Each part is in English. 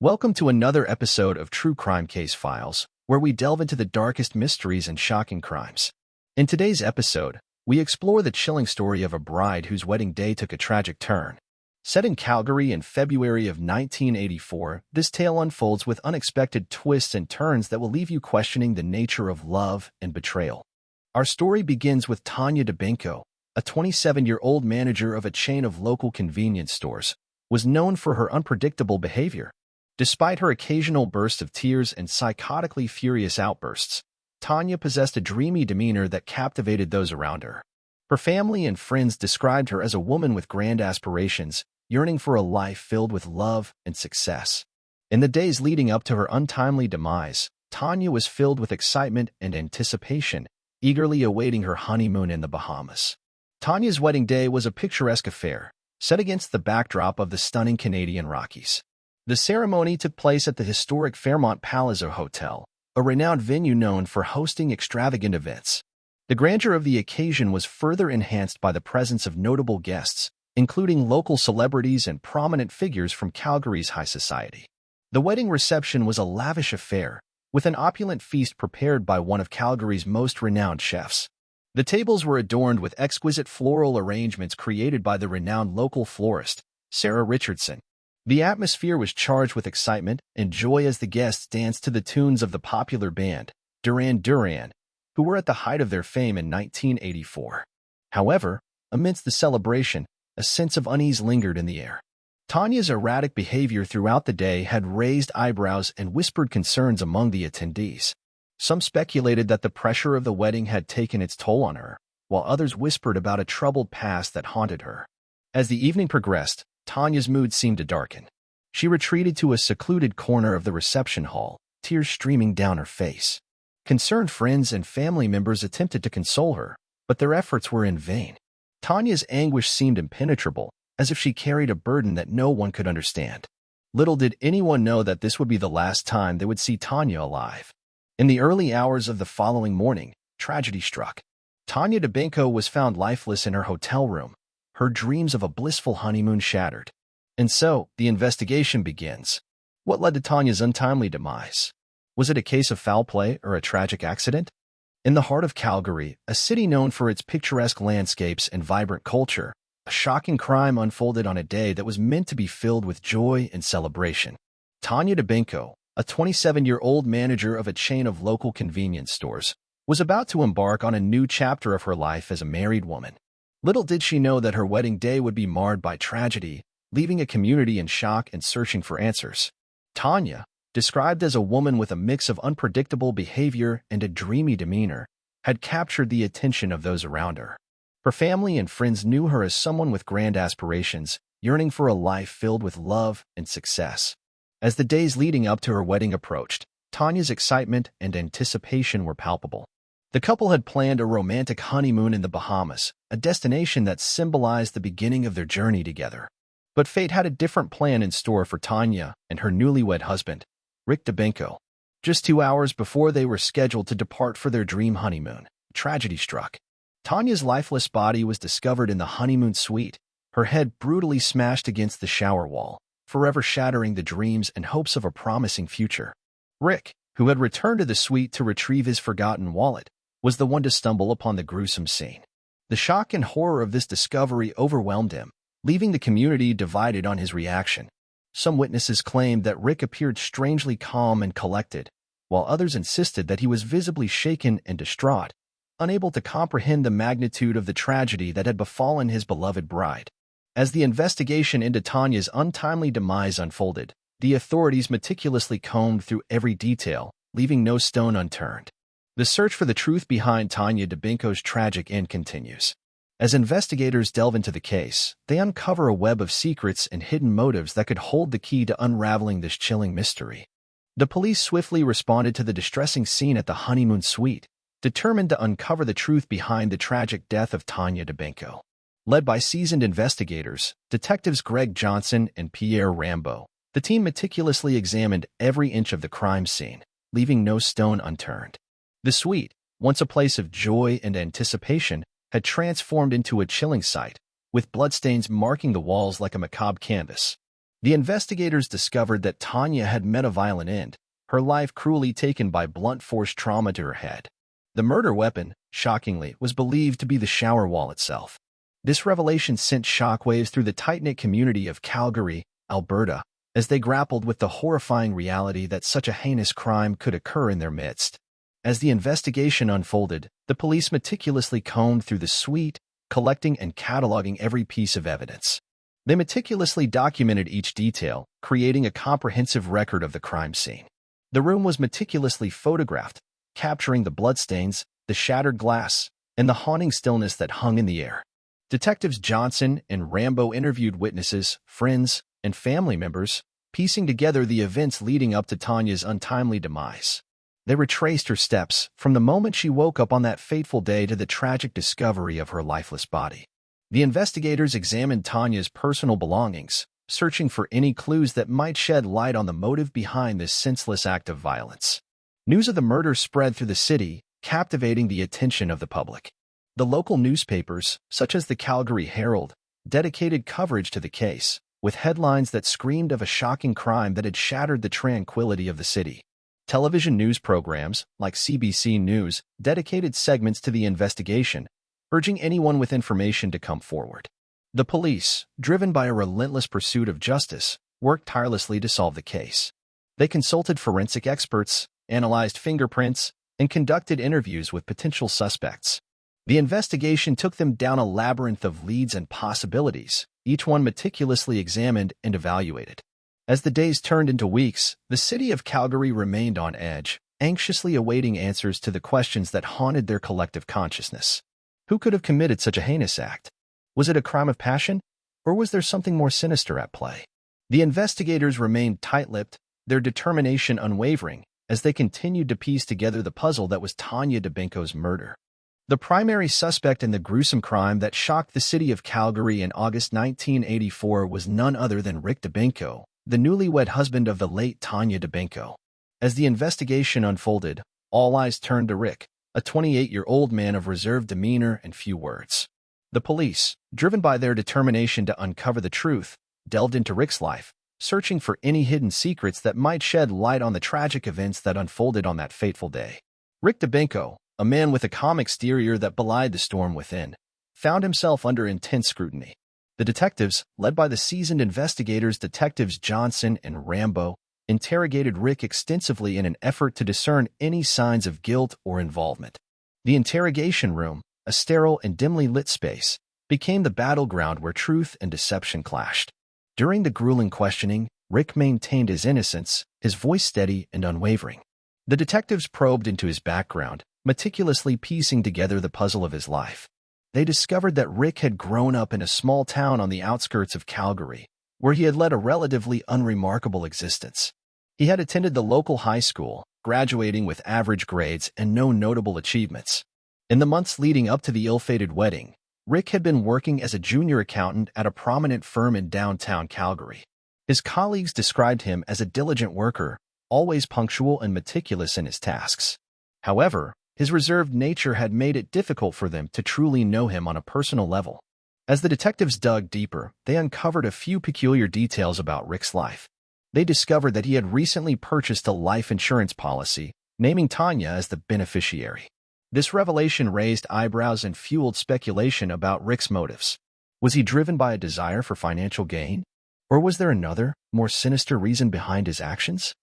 Welcome to another episode of True Crime Case Files, where we delve into the darkest mysteries and shocking crimes. In today's episode, we explore the chilling story of a bride whose wedding day took a tragic turn. Set in Calgary in February of 1984, this tale unfolds with unexpected twists and turns that will leave you questioning the nature of love and betrayal. Our story begins with Tanya Dubenko, a 27-year-old manager of a chain of local convenience stores, was known for her unpredictable behavior. Despite her occasional bursts of tears and psychotically furious outbursts, Tanya possessed a dreamy demeanor that captivated those around her. Her family and friends described her as a woman with grand aspirations, yearning for a life filled with love and success. In the days leading up to her untimely demise, Tanya was filled with excitement and anticipation, eagerly awaiting her honeymoon in the Bahamas. Tanya's wedding day was a picturesque affair, set against the backdrop of the stunning Canadian Rockies. The ceremony took place at the historic Fairmont Palazzo Hotel, a renowned venue known for hosting extravagant events. The grandeur of the occasion was further enhanced by the presence of notable guests, including local celebrities and prominent figures from Calgary's high society. The wedding reception was a lavish affair, with an opulent feast prepared by one of Calgary's most renowned chefs. The tables were adorned with exquisite floral arrangements created by the renowned local florist, Sarah Richardson. The atmosphere was charged with excitement and joy as the guests danced to the tunes of the popular band, Duran Duran, who were at the height of their fame in 1984. However, amidst the celebration, a sense of unease lingered in the air. Tanya's erratic behavior throughout the day had raised eyebrows and whispered concerns among the attendees. Some speculated that the pressure of the wedding had taken its toll on her, while others whispered about a troubled past that haunted her. As the evening progressed, Tanya's mood seemed to darken. She retreated to a secluded corner of the reception hall, tears streaming down her face. Concerned friends and family members attempted to console her, but their efforts were in vain. Tanya's anguish seemed impenetrable, as if she carried a burden that no one could understand. Little did anyone know that this would be the last time they would see Tanya alive. In the early hours of the following morning, tragedy struck. Tanya Dubenko was found lifeless in her hotel room, her dreams of a blissful honeymoon shattered. And so, the investigation begins. What led to Tanya's untimely demise? Was it a case of foul play or a tragic accident? In the heart of Calgary, a city known for its picturesque landscapes and vibrant culture, a shocking crime unfolded on a day that was meant to be filled with joy and celebration. Tanya Dubenko, a 27-year-old manager of a chain of local convenience stores, was about to embark on a new chapter of her life as a married woman. Little did she know that her wedding day would be marred by tragedy, leaving a community in shock and searching for answers. Tanya, described as a woman with a mix of unpredictable behavior and a dreamy demeanor, had captured the attention of those around her. Her family and friends knew her as someone with grand aspirations, yearning for a life filled with love and success. As the days leading up to her wedding approached, Tanya's excitement and anticipation were palpable. The couple had planned a romantic honeymoon in the Bahamas, a destination that symbolized the beginning of their journey together. But fate had a different plan in store for Tanya and her newlywed husband, Rick Dubenko. Just 2 hours before they were scheduled to depart for their dream honeymoon, tragedy struck. Tanya's lifeless body was discovered in the honeymoon suite, her head brutally smashed against the shower wall, forever shattering the dreams and hopes of a promising future. Rick, who had returned to the suite to retrieve his forgotten wallet, was the one to stumble upon the gruesome scene. The shock and horror of this discovery overwhelmed him, leaving the community divided on his reaction. Some witnesses claimed that Rick appeared strangely calm and collected, while others insisted that he was visibly shaken and distraught, unable to comprehend the magnitude of the tragedy that had befallen his beloved bride. As the investigation into Tanya's untimely demise unfolded, the authorities meticulously combed through every detail, leaving no stone unturned. The search for the truth behind Tanya Dubenko's tragic end continues. As investigators delve into the case, they uncover a web of secrets and hidden motives that could hold the key to unraveling this chilling mystery. The police swiftly responded to the distressing scene at the honeymoon suite, determined to uncover the truth behind the tragic death of Tanya Dubenko. Led by seasoned investigators, Detectives Greg Johnson and Pierre Rambeau, the team meticulously examined every inch of the crime scene, leaving no stone unturned. The suite, once a place of joy and anticipation, had transformed into a chilling sight, with bloodstains marking the walls like a macabre canvas. The investigators discovered that Tanya had met a violent end, her life cruelly taken by blunt force trauma to her head. The murder weapon, shockingly, was believed to be the shower wall itself. This revelation sent shockwaves through the tight-knit community of Calgary, Alberta, as they grappled with the horrifying reality that such a heinous crime could occur in their midst. As the investigation unfolded, the police meticulously combed through the suite, collecting and cataloging every piece of evidence. They meticulously documented each detail, creating a comprehensive record of the crime scene. The room was meticulously photographed, capturing the bloodstains, the shattered glass, and the haunting stillness that hung in the air. Detectives Johnson and Rambo interviewed witnesses, friends, and family members, piecing together the events leading up to Tanya's untimely demise. They retraced her steps from the moment she woke up on that fateful day to the tragic discovery of her lifeless body. The investigators examined Tanya's personal belongings, searching for any clues that might shed light on the motive behind this senseless act of violence. News of the murder spread through the city, captivating the attention of the public. The local newspapers, such as the Calgary Herald, dedicated coverage to the case, with headlines that screamed of a shocking crime that had shattered the tranquility of the city. Television news programs, like CBC News, dedicated segments to the investigation, urging anyone with information to come forward. The police, driven by a relentless pursuit of justice, worked tirelessly to solve the case. They consulted forensic experts, analyzed fingerprints, and conducted interviews with potential suspects. The investigation took them down a labyrinth of leads and possibilities, each one meticulously examined and evaluated. As the days turned into weeks, the city of Calgary remained on edge, anxiously awaiting answers to the questions that haunted their collective consciousness. Who could have committed such a heinous act? Was it a crime of passion, or was there something more sinister at play? The investigators remained tight-lipped, their determination unwavering, as they continued to piece together the puzzle that was Tanya Dubenko's murder. The primary suspect in the gruesome crime that shocked the city of Calgary in August 1984 was none other than Rick Dubenko, the newlywed husband of the late Tanya Dubenko. As the investigation unfolded, all eyes turned to Rick, a 28-year-old man of reserved demeanor and few words. The police, driven by their determination to uncover the truth, delved into Rick's life, searching for any hidden secrets that might shed light on the tragic events that unfolded on that fateful day. Rick Dubenko, a man with a calm exterior that belied the storm within, found himself under intense scrutiny. The detectives, led by the seasoned investigators Detectives Johnson and Rambo, interrogated Rick extensively in an effort to discern any signs of guilt or involvement. The interrogation room, a sterile and dimly lit space, became the battleground where truth and deception clashed. During the grueling questioning, Rick maintained his innocence, his voice steady and unwavering. The detectives probed into his background, meticulously piecing together the puzzle of his life. They discovered that Rick had grown up in a small town on the outskirts of Calgary, where he had led a relatively unremarkable existence. He had attended the local high school, graduating with average grades and no notable achievements. In the months leading up to the ill-fated wedding, Rick had been working as a junior accountant at a prominent firm in downtown Calgary. His colleagues described him as a diligent worker, always punctual and meticulous in his tasks. However, his reserved nature had made it difficult for them to truly know him on a personal level. As the detectives dug deeper, they uncovered a few peculiar details about Rick's life. They discovered that he had recently purchased a life insurance policy, naming Tanya as the beneficiary. This revelation raised eyebrows and fueled speculation about Rick's motives. Was he driven by a desire for financial gain? Or was there another, more sinister reason behind his actions?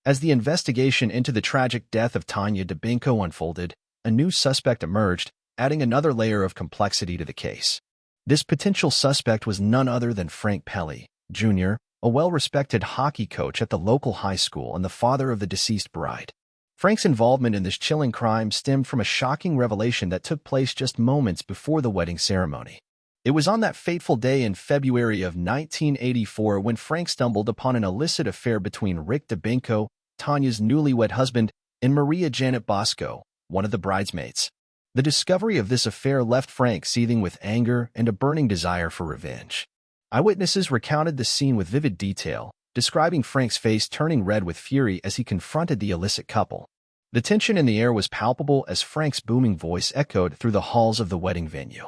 As the investigation into the tragic death of Tanya Dubenko unfolded, a new suspect emerged, adding another layer of complexity to the case. This potential suspect was none other than Frank Pelly, Jr., a well-respected hockey coach at the local high school and the father of the deceased bride. Frank's involvement in this chilling crime stemmed from a shocking revelation that took place just moments before the wedding ceremony. It was on that fateful day in February of 1984 when Frank stumbled upon an illicit affair between Rick Dubenko, Tanya's newlywed husband, and Maria Janet Bosco, one of the bridesmaids. The discovery of this affair left Frank seething with anger and a burning desire for revenge. Eyewitnesses recounted the scene with vivid detail, describing Frank's face turning red with fury as he confronted the illicit couple. The tension in the air was palpable as Frank's booming voice echoed through the halls of the wedding venue.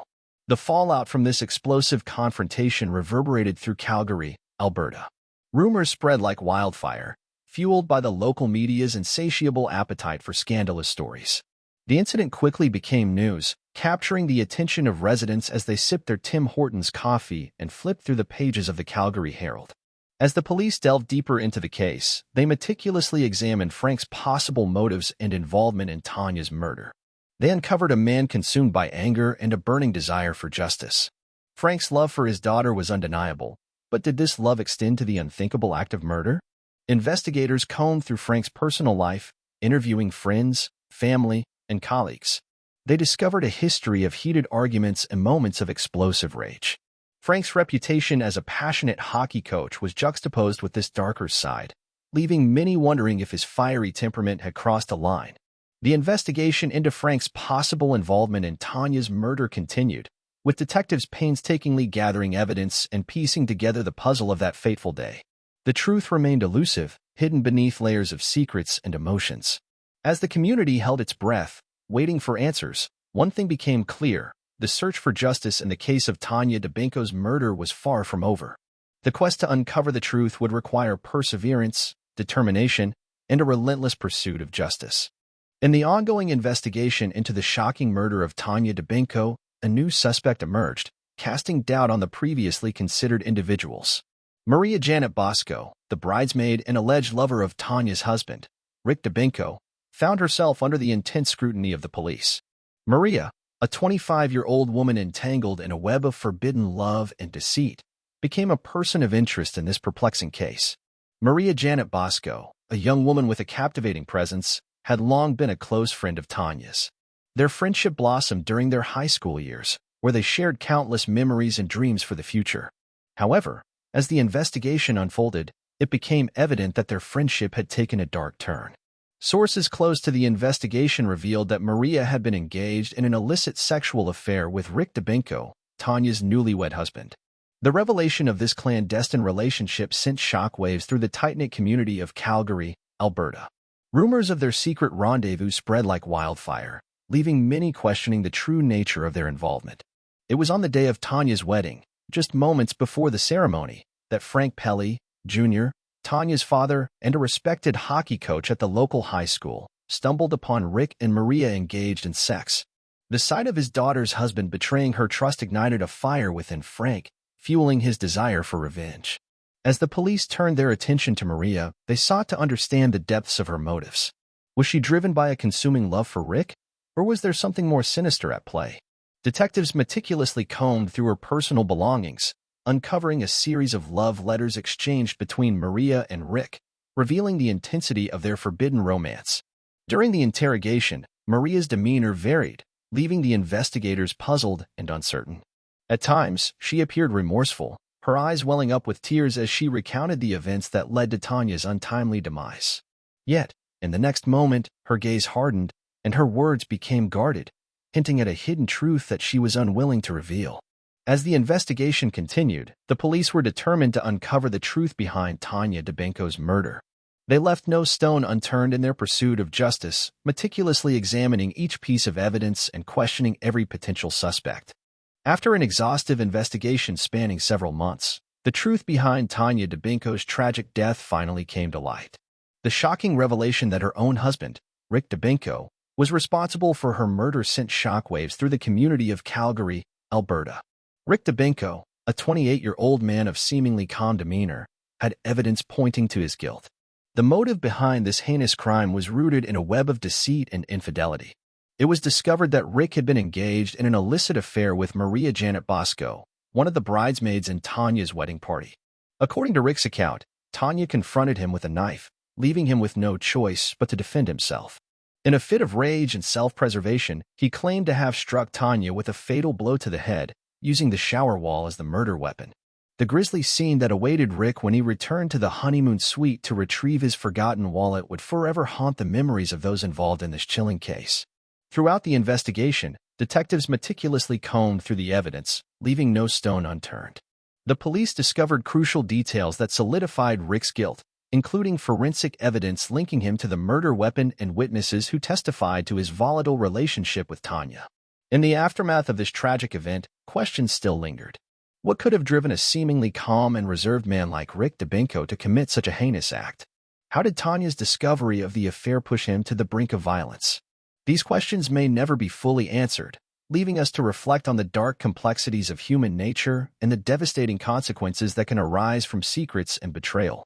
The fallout from this explosive confrontation reverberated through Calgary, Alberta. Rumors spread like wildfire, fueled by the local media's insatiable appetite for scandalous stories. The incident quickly became news, capturing the attention of residents as they sipped their Tim Hortons coffee and flipped through the pages of the Calgary Herald. As the police delved deeper into the case, they meticulously examined Frank's possible motives and involvement in Tanya's murder. They uncovered a man consumed by anger and a burning desire for justice. Frank's love for his daughter was undeniable, but did this love extend to the unthinkable act of murder? Investigators combed through Frank's personal life, interviewing friends, family, and colleagues. They discovered a history of heated arguments and moments of explosive rage. Frank's reputation as a passionate hockey coach was juxtaposed with this darker side, leaving many wondering if his fiery temperament had crossed a line. The investigation into Frank's possible involvement in Tanya's murder continued, with detectives painstakingly gathering evidence and piecing together the puzzle of that fateful day. The truth remained elusive, hidden beneath layers of secrets and emotions. As the community held its breath, waiting for answers, one thing became clear: the search for justice in the case of Tanya Dubenko's murder was far from over. The quest to uncover the truth would require perseverance, determination, and a relentless pursuit of justice. In the ongoing investigation into the shocking murder of Tanya Dubenko, a new suspect emerged, casting doubt on the previously considered individuals. Maria Janet Bosco, the bridesmaid and alleged lover of Tanya's husband, Rick Dubenko, found herself under the intense scrutiny of the police. Maria, a 25-year-old woman entangled in a web of forbidden love and deceit, became a person of interest in this perplexing case. Maria Janet Bosco, a young woman with a captivating presence, had long been a close friend of Tanya's. Their friendship blossomed during their high school years, where they shared countless memories and dreams for the future. However, as the investigation unfolded, it became evident that their friendship had taken a dark turn. Sources close to the investigation revealed that Maria had been engaged in an illicit sexual affair with Rick Dubenko, Tanya's newlywed husband. The revelation of this clandestine relationship sent shockwaves through the tight-knit community of Calgary, Alberta. Rumors of their secret rendezvous spread like wildfire, leaving many questioning the true nature of their involvement. It was on the day of Tanya's wedding, just moments before the ceremony, that Frank Pelly, Jr., Tanya's father, and a respected hockey coach at the local high school, stumbled upon Rick and Maria engaged in sex. The sight of his daughter's husband betraying her trust ignited a fire within Frank, fueling his desire for revenge. As the police turned their attention to Maria, they sought to understand the depths of her motives. Was she driven by a consuming love for Rick, or was there something more sinister at play? Detectives meticulously combed through her personal belongings, uncovering a series of love letters exchanged between Maria and Rick, revealing the intensity of their forbidden romance. During the interrogation, Maria's demeanor varied, leaving the investigators puzzled and uncertain. At times, she appeared remorseful, her eyes welling up with tears as she recounted the events that led to Tanya's untimely demise. Yet, in the next moment, her gaze hardened, and her words became guarded, hinting at a hidden truth that she was unwilling to reveal. As the investigation continued, the police were determined to uncover the truth behind Tanya Dubenko's murder. They left no stone unturned in their pursuit of justice, meticulously examining each piece of evidence and questioning every potential suspect. After an exhaustive investigation spanning several months, the truth behind Tanya Dubenko's tragic death finally came to light. The shocking revelation that her own husband, Rick Dubenko, was responsible for her murder sent shockwaves through the community of Calgary, Alberta. Rick Dubenko, a 28-year-old man of seemingly calm demeanor, had evidence pointing to his guilt. The motive behind this heinous crime was rooted in a web of deceit and infidelity. It was discovered that Rick had been engaged in an illicit affair with Maria Janet Bosco, one of the bridesmaids in Tanya's wedding party. According to Rick's account, Tanya confronted him with a knife, leaving him with no choice but to defend himself. In a fit of rage and self-preservation, he claimed to have struck Tanya with a fatal blow to the head, using the shower wall as the murder weapon. The grisly scene that awaited Rick when he returned to the honeymoon suite to retrieve his forgotten wallet would forever haunt the memories of those involved in this chilling case. Throughout the investigation, detectives meticulously combed through the evidence, leaving no stone unturned. The police discovered crucial details that solidified Rick's guilt, including forensic evidence linking him to the murder weapon and witnesses who testified to his volatile relationship with Tanya. In the aftermath of this tragic event, questions still lingered. What could have driven a seemingly calm and reserved man like Rick Dubenko to commit such a heinous act? How did Tanya's discovery of the affair push him to the brink of violence? These questions may never be fully answered, leaving us to reflect on the dark complexities of human nature and the devastating consequences that can arise from secrets and betrayal.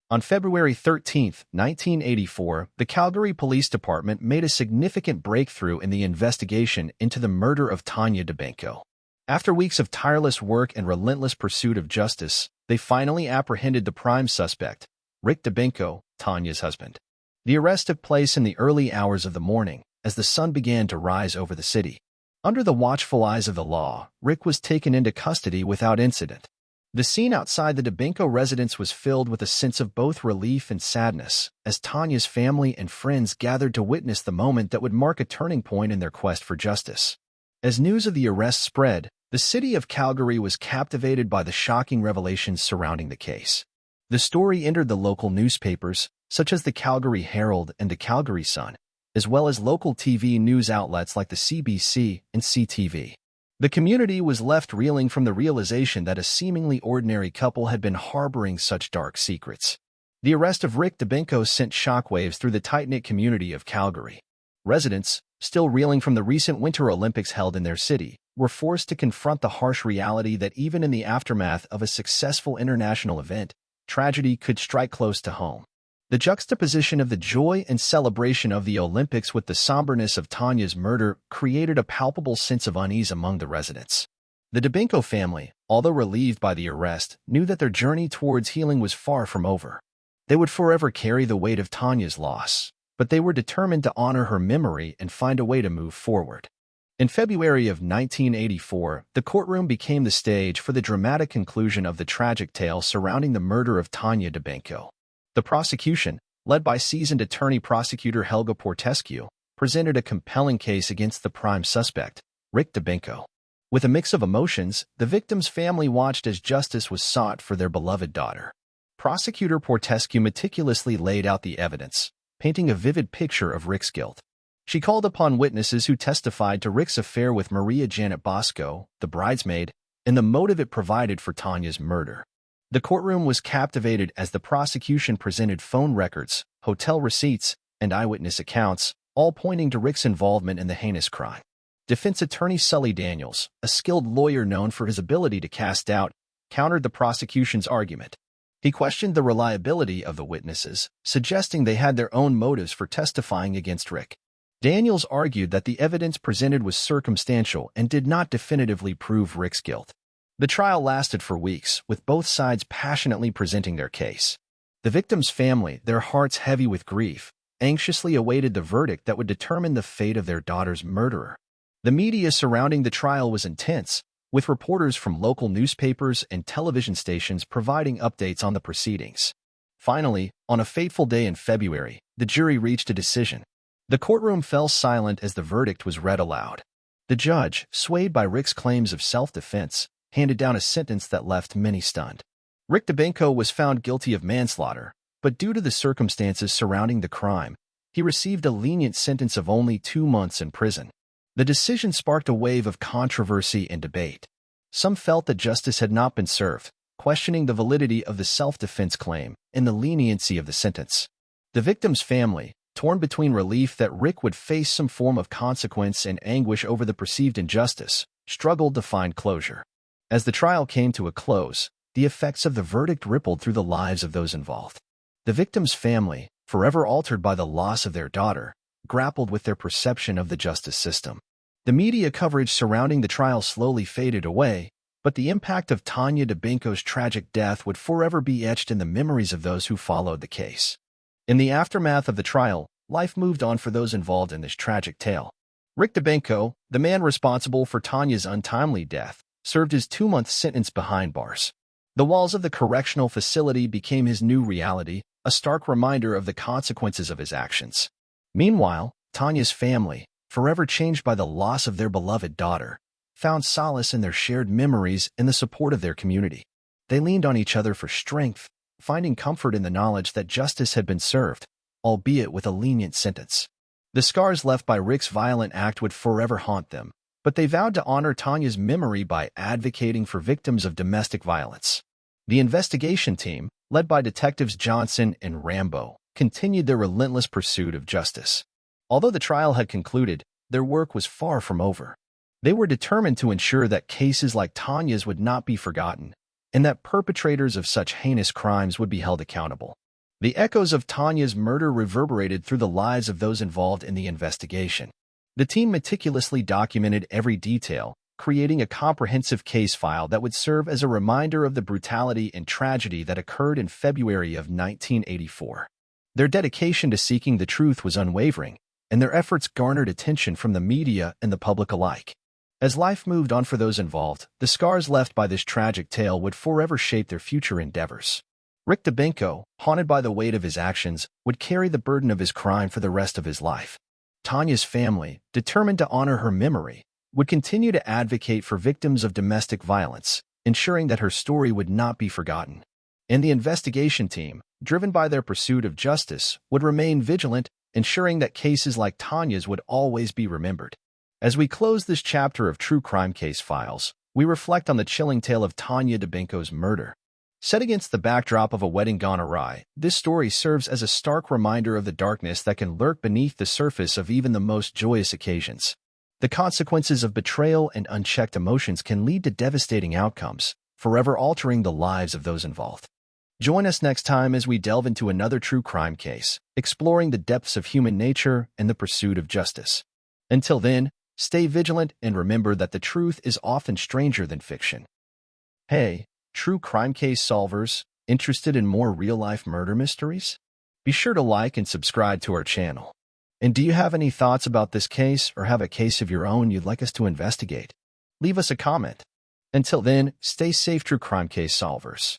On February 13, 1984, the Calgary Police Department made a significant breakthrough in the investigation into the murder of Tanya Dubenko. After weeks of tireless work and relentless pursuit of justice, they finally apprehended the prime suspect, Rick Dubenko, Tanya's husband. The arrest took place in the early hours of the morning, as the sun began to rise over the city. Under the watchful eyes of the law, Rick was taken into custody without incident. The scene outside the Dubenko residence was filled with a sense of both relief and sadness, as Tanya's family and friends gathered to witness the moment that would mark a turning point in their quest for justice. As news of the arrest spread, the city of Calgary was captivated by the shocking revelations surrounding the case. The story entered the local newspapers, such as the Calgary Herald and the Calgary Sun, as well as local TV news outlets like the CBC and CTV. The community was left reeling from the realization that a seemingly ordinary couple had been harboring such dark secrets. The arrest of Rick Dubenko sent shockwaves through the tight-knit community of Calgary. Residents, still reeling from the recent Winter Olympics held in their city, were forced to confront the harsh reality that even in the aftermath of a successful international event, tragedy could strike close to home. The juxtaposition of the joy and celebration of the Olympics with the somberness of Tanya's murder created a palpable sense of unease among the residents. The Dubenko family, although relieved by the arrest, knew that their journey towards healing was far from over. They would forever carry the weight of Tanya's loss, but they were determined to honor her memory and find a way to move forward. In February of 1984, the courtroom became the stage for the dramatic conclusion of the tragic tale surrounding the murder of Tanya Dubenko. The prosecution, led by seasoned attorney prosecutor Helga Portescu, presented a compelling case against the prime suspect, Rick Dubenko. With a mix of emotions, the victim's family watched as justice was sought for their beloved daughter. Prosecutor Portescu meticulously laid out the evidence, painting a vivid picture of Rick's guilt. She called upon witnesses who testified to Rick's affair with Maria Janet Bosco, the bridesmaid, and the motive it provided for Tanya's murder. The courtroom was captivated as the prosecution presented phone records, hotel receipts, and eyewitness accounts, all pointing to Rick's involvement in the heinous crime. Defense attorney Sully Daniels, a skilled lawyer known for his ability to cast doubt, countered the prosecution's argument. He questioned the reliability of the witnesses, suggesting they had their own motives for testifying against Rick. Daniels argued that the evidence presented was circumstantial and did not definitively prove Rick's guilt. The trial lasted for weeks, with both sides passionately presenting their case. The victim's family, their hearts heavy with grief, anxiously awaited the verdict that would determine the fate of their daughter's murderer. The media surrounding the trial was intense, with reporters from local newspapers and television stations providing updates on the proceedings. Finally, on a fateful day in February, the jury reached a decision. The courtroom fell silent as the verdict was read aloud. The judge, swayed by Rick's claims of self-defense, handed down a sentence that left many stunned. Rick Dubenko was found guilty of manslaughter, but due to the circumstances surrounding the crime, he received a lenient sentence of only 2 months in prison. The decision sparked a wave of controversy and debate. Some felt that justice had not been served, questioning the validity of the self-defense claim and the leniency of the sentence. The victim's family, torn between relief that Rick would face some form of consequence and anguish over the perceived injustice, struggled to find closure. As the trial came to a close, the effects of the verdict rippled through the lives of those involved. The victim's family, forever altered by the loss of their daughter, grappled with their perception of the justice system. The media coverage surrounding the trial slowly faded away, but the impact of Tanya Dubenko's tragic death would forever be etched in the memories of those who followed the case. In the aftermath of the trial, life moved on for those involved in this tragic tale. Rick Dubenko, the man responsible for Tanya's untimely death, served his 2-month sentence behind bars. The walls of the correctional facility became his new reality, a stark reminder of the consequences of his actions. Meanwhile, Tanya's family, forever changed by the loss of their beloved daughter, found solace in their shared memories and the support of their community. They leaned on each other for strength, finding comfort in the knowledge that justice had been served, albeit with a lenient sentence. The scars left by Rick's violent act would forever haunt them, but they vowed to honor Tanya's memory by advocating for victims of domestic violence. The investigation team, led by Detectives Johnson and Rambo, continued their relentless pursuit of justice. Although the trial had concluded, their work was far from over. They were determined to ensure that cases like Tanya's would not be forgotten, and that perpetrators of such heinous crimes would be held accountable. The echoes of Tanya's murder reverberated through the lives of those involved in the investigation. The team meticulously documented every detail, creating a comprehensive case file that would serve as a reminder of the brutality and tragedy that occurred in February of 1984. Their dedication to seeking the truth was unwavering, and their efforts garnered attention from the media and the public alike. As life moved on for those involved, the scars left by this tragic tale would forever shape their future endeavors. Rick Dubenko, haunted by the weight of his actions, would carry the burden of his crime for the rest of his life. Tanya's family, determined to honor her memory, would continue to advocate for victims of domestic violence, ensuring that her story would not be forgotten. And the investigation team, driven by their pursuit of justice, would remain vigilant, ensuring that cases like Tanya's would always be remembered. As we close this chapter of True Crime Case Files, we reflect on the chilling tale of Tanya Dubenko's murder. Set against the backdrop of a wedding gone awry, this story serves as a stark reminder of the darkness that can lurk beneath the surface of even the most joyous occasions. The consequences of betrayal and unchecked emotions can lead to devastating outcomes, forever altering the lives of those involved. Join us next time as we delve into another true crime case, exploring the depths of human nature and the pursuit of justice. Until then, stay vigilant and remember that the truth is often stranger than fiction. Hey, true crime case solvers, interested in more real-life murder mysteries? Be sure to like and subscribe to our channel. And do you have any thoughts about this case or have a case of your own you'd like us to investigate? Leave us a comment. Until then, stay safe, true crime case solvers.